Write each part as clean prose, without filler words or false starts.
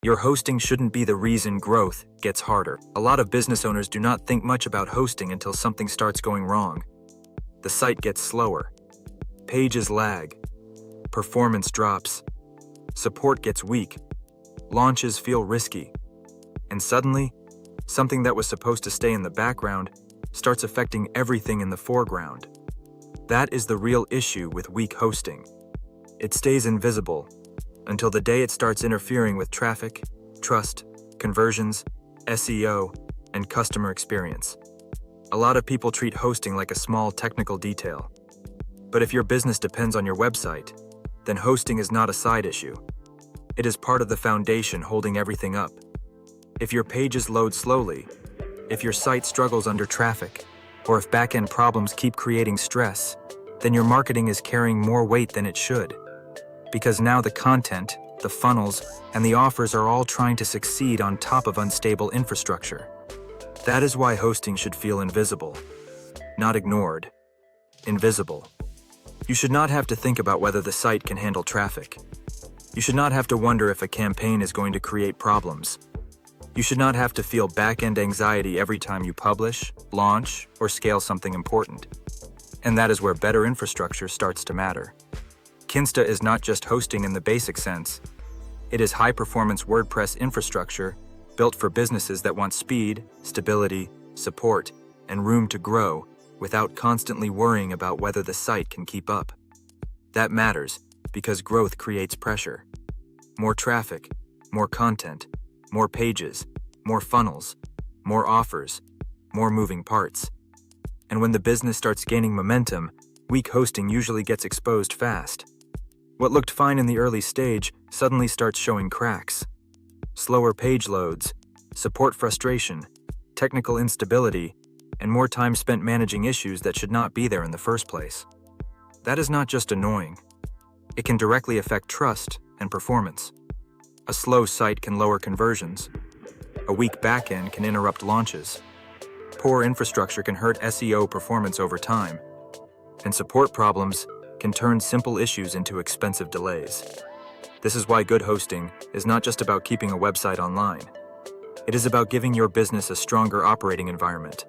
Your hosting shouldn't be the reason growth gets harder. A lot of business owners do not think much about hosting until something starts going wrong. The site gets slower, pages lag, performance drops, support gets weak, launches feel risky, and suddenly, something that was supposed to stay in the background starts affecting everything in the foreground. That is the real issue with weak hosting. It stays invisible until the day it starts interfering with traffic, trust, conversions, SEO, and customer experience. A lot of people treat hosting like a small technical detail. But if your business depends on your website, then hosting is not a side issue. It is part of the foundation holding everything up. If your pages load slowly, if your site struggles under traffic, or if backend problems keep creating stress, then your marketing is carrying more weight than it should. Because now the content, the funnels, and the offers are all trying to succeed on top of unstable infrastructure. That is why hosting should feel invisible. Not ignored. Invisible. You should not have to think about whether the site can handle traffic. You should not have to wonder if a campaign is going to create problems. You should not have to feel back-end anxiety every time you publish, launch, or scale something important. And that is where better infrastructure starts to matter. Kinsta is not just hosting in the basic sense. It is high-performance WordPress infrastructure built for businesses that want speed, stability, support, and room to grow without constantly worrying about whether the site can keep up. That matters because growth creates pressure. More traffic, more content, more pages, more funnels, more offers, more moving parts. And when the business starts gaining momentum, weak hosting usually gets exposed fast. What looked fine in the early stage suddenly starts showing cracks. Slower page loads, support frustration, technical instability, and more time spent managing issues that should not be there in the first place. That is not just annoying. It can directly affect trust and performance. A slow site can lower conversions. A weak backend can interrupt launches. Poor infrastructure can hurt SEO performance over time. And support problems can turn simple issues into expensive delays. This is why good hosting is not just about keeping a website online. It is about giving your business a stronger operating environment.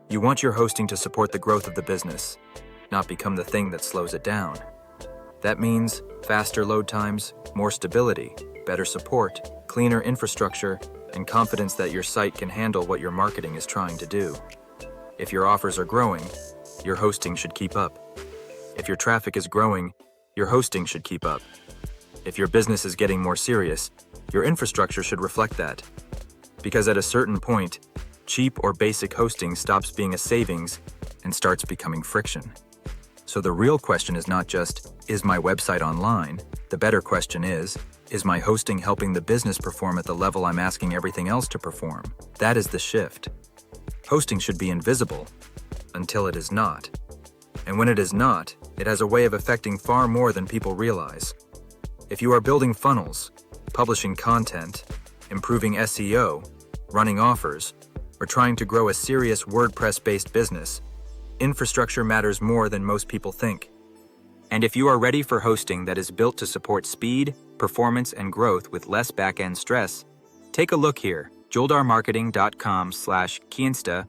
You want your hosting to support the growth of the business, not become the thing that slows it down. That means faster load times, more stability, better support, cleaner infrastructure, and confidence that your site can handle what your marketing is trying to do. If your offers are growing, your hosting should keep up. If your traffic is growing, your hosting should keep up. If your business is getting more serious, your infrastructure should reflect that. Because at a certain point, cheap or basic hosting stops being a savings and starts becoming friction. So the real question is not just, is my website online? The better question is my hosting helping the business perform at the level I'm asking everything else to perform? That is the shift. Hosting should be invisible until it is not. And when it is not, it has a way of affecting far more than people realize. If you are building funnels, publishing content, improving SEO, running offers, or trying to grow a serious WordPress-based business, infrastructure matters more than most people think. And if you are ready for hosting that is built to support speed, performance, and growth with less back-end stress, take a look here, JulDarMarketing.com/Kinsta